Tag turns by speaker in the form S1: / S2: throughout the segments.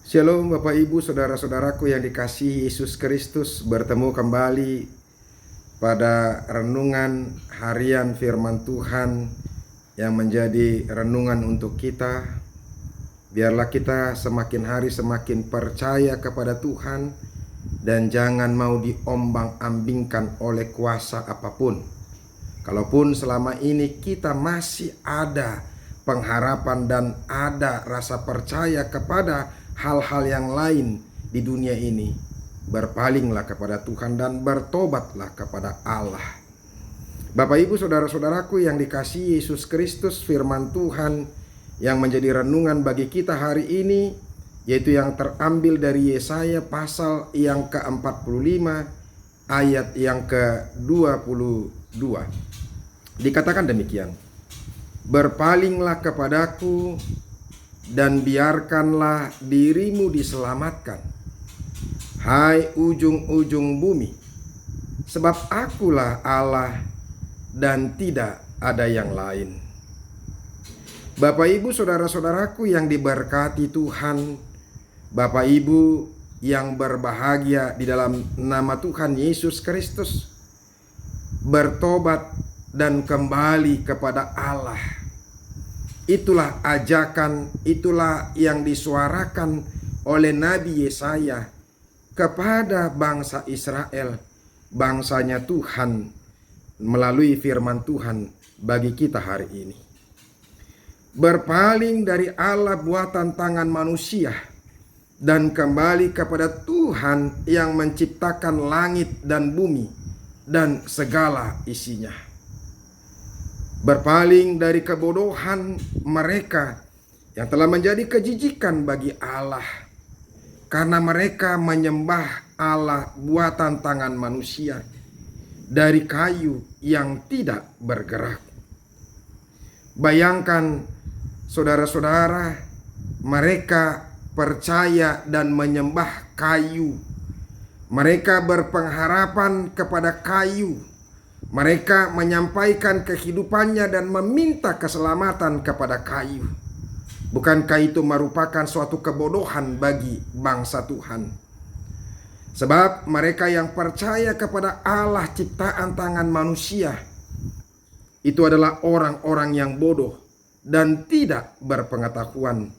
S1: Shalom Bapak Ibu Saudara-saudaraku yang dikasihi Yesus Kristus. Bertemu kembali pada renungan harian firman Tuhan yang menjadi renungan untuk kita. Biarlah kita semakin hari semakin percaya kepada Tuhan dan jangan mau diombang-ambingkan oleh kuasa apapun. Kalaupun selama ini kita masih ada pengharapan dan ada rasa percaya kepada hal-hal yang lain di dunia ini, berpalinglah kepada Tuhan dan bertobatlah kepada Allah. Bapak Ibu Saudara-saudaraku yang dikasihi Yesus Kristus, firman Tuhan yang menjadi renungan bagi kita hari ini, yaitu yang terambil dari Yesaya pasal yang ke-45 ayat yang ke-22. Dikatakan demikian, "Berpalinglah kepadaku dan biarkanlah dirimu diselamatkan, hai ujung-ujung bumi, sebab akulah Allah dan tidak ada yang lain." Bapak Ibu Saudara-saudaraku yang diberkati Tuhan, Bapak Ibu yang berbahagia di dalam nama Tuhan Yesus Kristus, bertobat dan kembali kepada Allah. Itulah ajakan, itulah yang disuarakan oleh Nabi Yesaya kepada bangsa Israel, bangsanya Tuhan, melalui firman Tuhan bagi kita hari ini. Berpaling dari Allah buatan tangan manusia dan kembali kepada Tuhan yang menciptakan langit dan bumi dan segala isinya. Berpaling dari kebodohan mereka yang telah menjadi kejijikan bagi Allah, karena mereka menyembah Allah buatan tangan manusia dari kayu yang tidak bergerak. Bayangkan saudara-saudara, mereka percaya dan menyembah kayu. Mereka berpengharapan kepada kayu. Mereka menyampaikan kehidupannya dan meminta keselamatan kepada kayu. Bukankah itu merupakan suatu kebodohan bagi bangsa Tuhan? Sebab mereka yang percaya kepada Allah ciptaan tangan manusia, itu adalah orang-orang yang bodoh dan tidak berpengetahuan.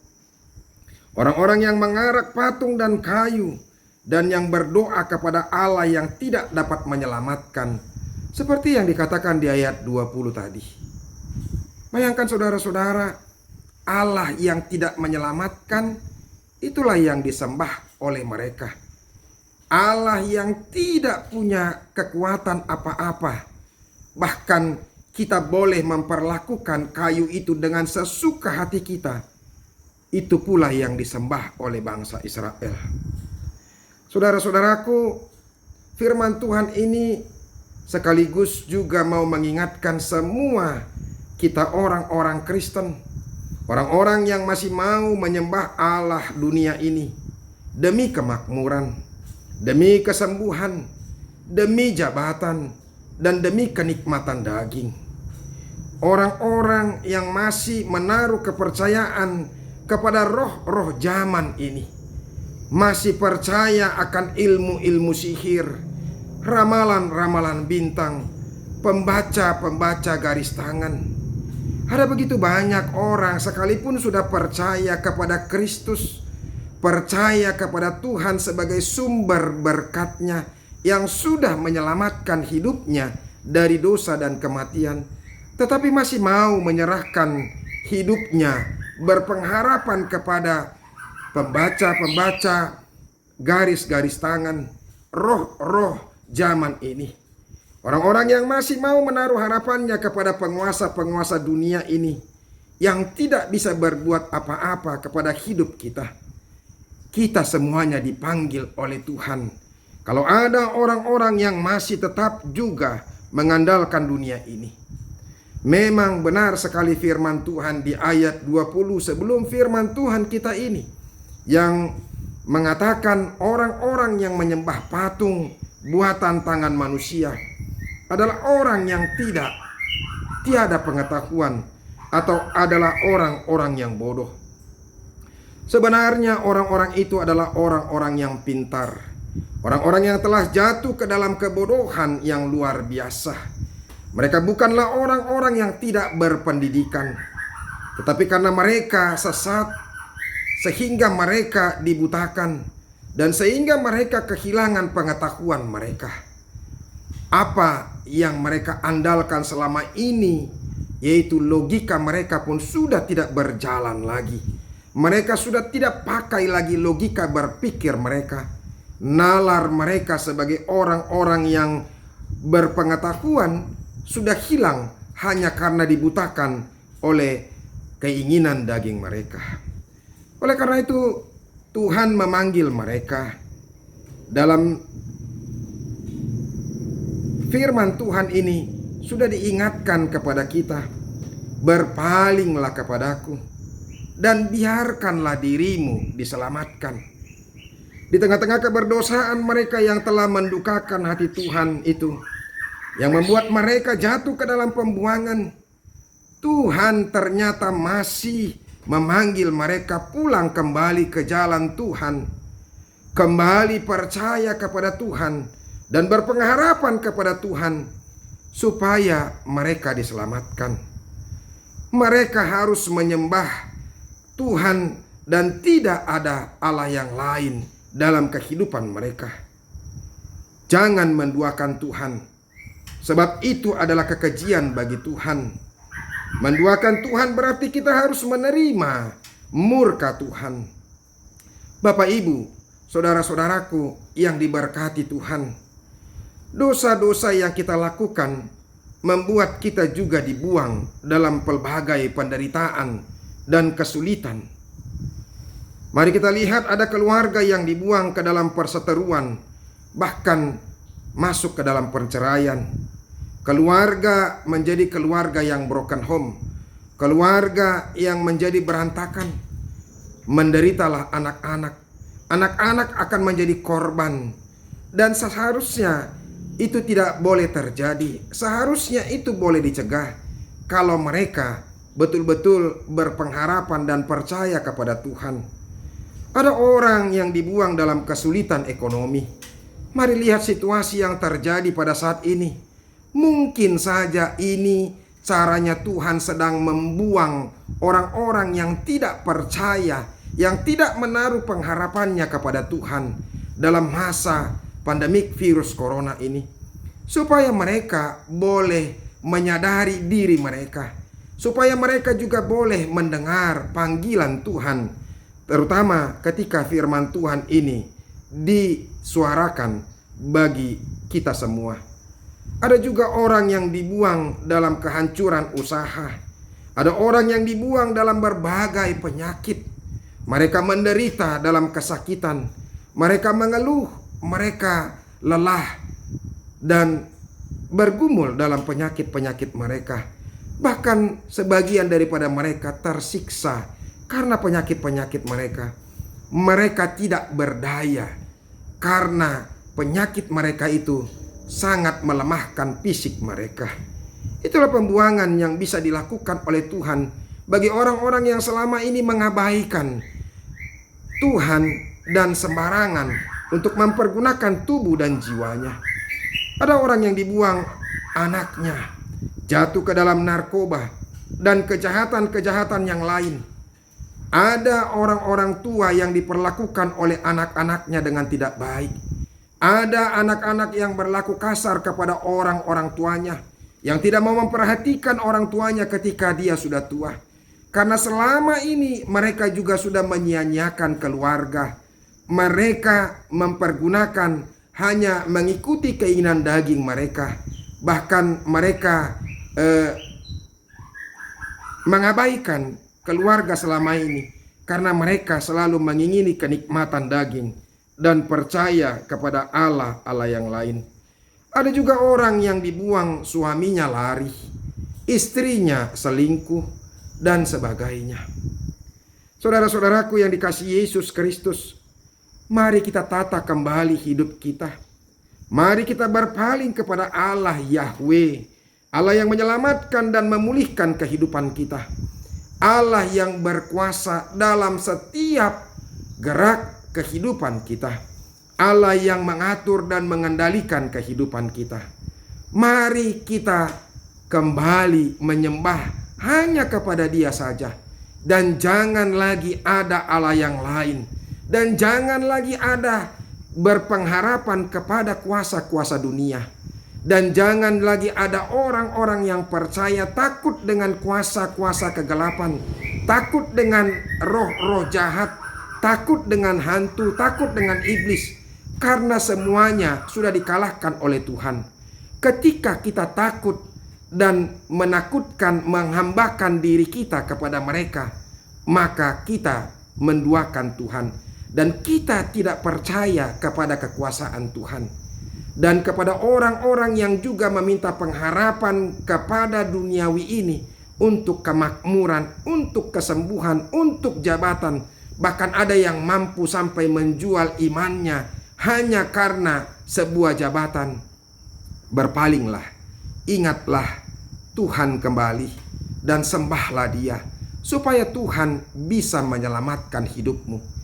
S1: Orang-orang yang mengarak patung dan kayu dan yang berdoa kepada Allah yang tidak dapat menyelamatkan, seperti yang dikatakan di ayat 20 tadi. Bayangkan saudara-saudara, Allah yang tidak menyelamatkan, itulah yang disembah oleh mereka. Allah yang tidak punya kekuatan apa-apa. Bahkan kita boleh memperlakukan kayu itu dengan sesuka hati kita. Itu pula yang disembah oleh bangsa Israel. Saudara-saudaraku, firman Tuhan ini sekaligus juga mau mengingatkan semua kita orang-orang Kristen, orang-orang yang masih mau menyembah Allah dunia ini demi kemakmuran, demi kesembuhan, demi jabatan, dan demi kenikmatan daging. Orang-orang yang masih menaruh kepercayaan kepada roh-roh zaman ini, masih percaya akan ilmu-ilmu sihir, ramalan-ramalan bintang, pembaca-pembaca garis tangan. Ada begitu banyak orang sekalipun sudah percaya kepada Kristus, percaya kepada Tuhan sebagai sumber berkat-Nya yang sudah menyelamatkan hidupnya dari dosa dan kematian, tetapi masih mau menyerahkan hidupnya berpengharapan kepada pembaca-pembaca garis-garis tangan, roh-roh zaman ini. Orang-orang yang masih mau menaruh harapannya kepada penguasa-penguasa dunia ini yang tidak bisa berbuat apa-apa kepada hidup kita. Kita semuanya dipanggil oleh Tuhan. Kalau ada orang-orang yang masih tetap juga mengandalkan dunia ini. Memang benar sekali firman Tuhan di ayat 20 sebelum firman Tuhan kita ini yang mengatakan orang-orang yang menyembah patung buatan tangan manusia adalah orang yang tiada pengetahuan atau adalah orang-orang yang bodoh. Sebenarnya orang-orang itu adalah orang-orang yang pintar, orang-orang yang telah jatuh ke dalam kebodohan yang luar biasa. Mereka bukanlah orang-orang yang tidak berpendidikan, tetapi karena mereka sesat, sehingga mereka dibutakan, dan sehingga mereka kehilangan pengetahuan mereka. Apa yang mereka andalkan selama ini, yaitu logika mereka pun sudah tidak berjalan lagi. Mereka sudah tidak pakai lagi logika berpikir mereka. Nalar mereka sebagai orang-orang yang berpengetahuan sudah hilang hanya karena dibutakan oleh keinginan daging mereka. Oleh karena itu Tuhan memanggil mereka. Dalam firman Tuhan ini sudah diingatkan kepada kita, berpalinglah kepadaku dan biarkanlah dirimu diselamatkan. Di tengah-tengah keberdosaan mereka yang telah mendukakan hati Tuhan itu, yang membuat mereka jatuh ke dalam pembuangan, Tuhan ternyata masih memanggil mereka pulang kembali ke jalan Tuhan, kembali percaya kepada Tuhan dan berpengharapan kepada Tuhan, supaya mereka diselamatkan. Mereka harus menyembah Tuhan dan tidak ada Allah yang lain dalam kehidupan mereka. Jangan menduakan Tuhan, sebab itu adalah kekejian bagi Tuhan. Menduakan Tuhan berarti kita harus menerima murka Tuhan. Bapak, Ibu, saudara-saudaraku yang diberkati Tuhan, dosa-dosa yang kita lakukan membuat kita juga dibuang dalam pelbagai penderitaan dan kesulitan. Mari kita lihat, ada keluarga yang dibuang ke dalam perseteruan, bahkan masuk ke dalam perceraian. Keluarga menjadi keluarga yang broken home, keluarga yang menjadi berantakan. Menderitalah anak-anak. Anak-anak akan menjadi korban, dan seharusnya itu tidak boleh terjadi. Seharusnya itu boleh dicegah kalau mereka betul-betul berpengharapan dan percaya kepada Tuhan. Ada orang yang dibuang dalam kesulitan ekonomi. Mari lihat situasi yang terjadi pada saat ini. Mungkin saja ini caranya Tuhan sedang membuang orang-orang yang tidak percaya, yang tidak menaruh pengharapannya kepada Tuhan dalam masa pandemik virus corona ini, supaya mereka boleh menyadari diri mereka, supaya mereka juga boleh mendengar panggilan Tuhan, terutama ketika firman Tuhan ini disuarakan bagi kita semua. Ada juga orang yang dibuang dalam kehancuran usaha. Ada orang yang dibuang dalam berbagai penyakit. Mereka menderita dalam kesakitan. Mereka mengeluh, mereka lelah dan bergumul dalam penyakit-penyakit mereka. Bahkan sebagian daripada mereka tersiksa karena penyakit-penyakit mereka. Mereka tidak berdaya karena penyakit mereka itu sangat melemahkan fisik mereka. Itulah pembuangan yang bisa dilakukan oleh Tuhan bagi orang-orang yang selama ini mengabaikan Tuhan dan sembarangan untuk mempergunakan tubuh dan jiwanya. Ada orang yang dibuang anaknya, jatuh ke dalam narkoba dan kejahatan-kejahatan yang lain. Ada orang-orang tua yang diperlakukan oleh anak-anaknya dengan tidak baik. Ada anak-anak yang berlaku kasar kepada orang-orang tuanya, yang tidak mau memperhatikan orang tuanya ketika dia sudah tua. Karena selama ini mereka juga sudah menyia-nyiakan keluarga. Mereka mempergunakan hanya mengikuti keinginan daging mereka. Bahkan mereka mengabaikan keluarga selama ini, karena mereka selalu mengingini kenikmatan daging dan percaya kepada Allah yang lain. Ada juga orang yang dibuang suaminya lari, istrinya selingkuh, dan sebagainya. Saudara-saudaraku yang dikasihi Yesus Kristus, mari kita tata kembali hidup kita. Mari kita berpaling kepada Allah Yahweh, Allah yang menyelamatkan dan memulihkan kehidupan kita. Allah yang berkuasa dalam setiap gerak kehidupan kita. Allah yang mengatur dan mengendalikan kehidupan kita. Mari kita kembali menyembah hanya kepada Dia saja. Dan jangan lagi ada Allah yang lain. Dan jangan lagi ada berpengharapan kepada kuasa-kuasa dunia. Dan jangan lagi ada orang-orang yang percaya takut dengan kuasa-kuasa kegelapan. Takut dengan roh-roh jahat. Takut dengan hantu, takut dengan iblis. Karena semuanya sudah dikalahkan oleh Tuhan. Ketika kita takut dan menakutkan, menghambakan diri kita kepada mereka, maka kita menduakan Tuhan. Dan kita tidak percaya kepada kekuasaan Tuhan. Dan kepada orang-orang yang juga meminta pengharapan kepada duniawi ini, untuk kemakmuran, untuk kesembuhan, untuk jabatan. Bahkan ada yang mampu sampai menjual imannya hanya karena sebuah jabatan. Berpalinglah, ingatlah Tuhan kembali dan sembahlah Dia, supaya Tuhan bisa menyelamatkan hidupmu.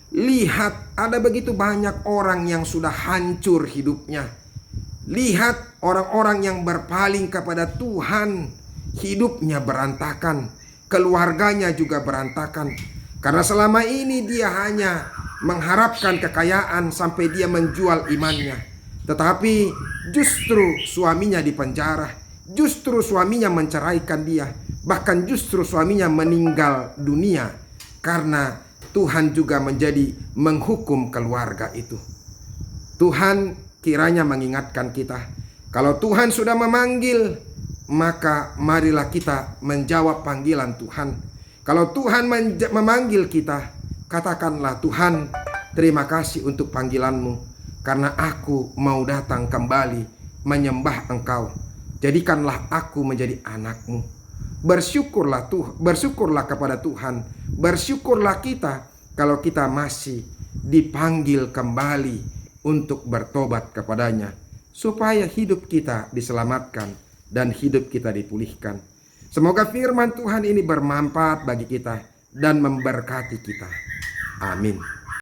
S1: Lihat, ada begitu banyak orang yang sudah hancur hidupnya. Lihat orang-orang yang berpaling kepada Tuhan, hidupnya berantakan, keluarganya juga berantakan. Karena selama ini dia hanya mengharapkan kekayaan sampai dia menjual imannya. Tetapi justru suaminya dipenjara, justru suaminya menceraikan dia, bahkan justru suaminya meninggal dunia karena Tuhan juga menjadi menghukum keluarga itu. Tuhan kiranya mengingatkan kita, kalau Tuhan sudah memanggil, maka marilah kita menjawab panggilan Tuhan. Kalau Tuhan memanggil kita, katakanlah, Tuhan, terima kasih untuk panggilan-Mu, karena aku mau datang kembali menyembah Engkau. Jadikanlah aku menjadi anak-Mu. Bersyukurlah kepada Tuhan. Bersyukurlah kita kalau kita masih dipanggil kembali untuk bertobat kepadanya, supaya hidup kita diselamatkan dan hidup kita dipulihkan. Semoga firman Tuhan ini bermanfaat bagi kita dan memberkati kita. Amin.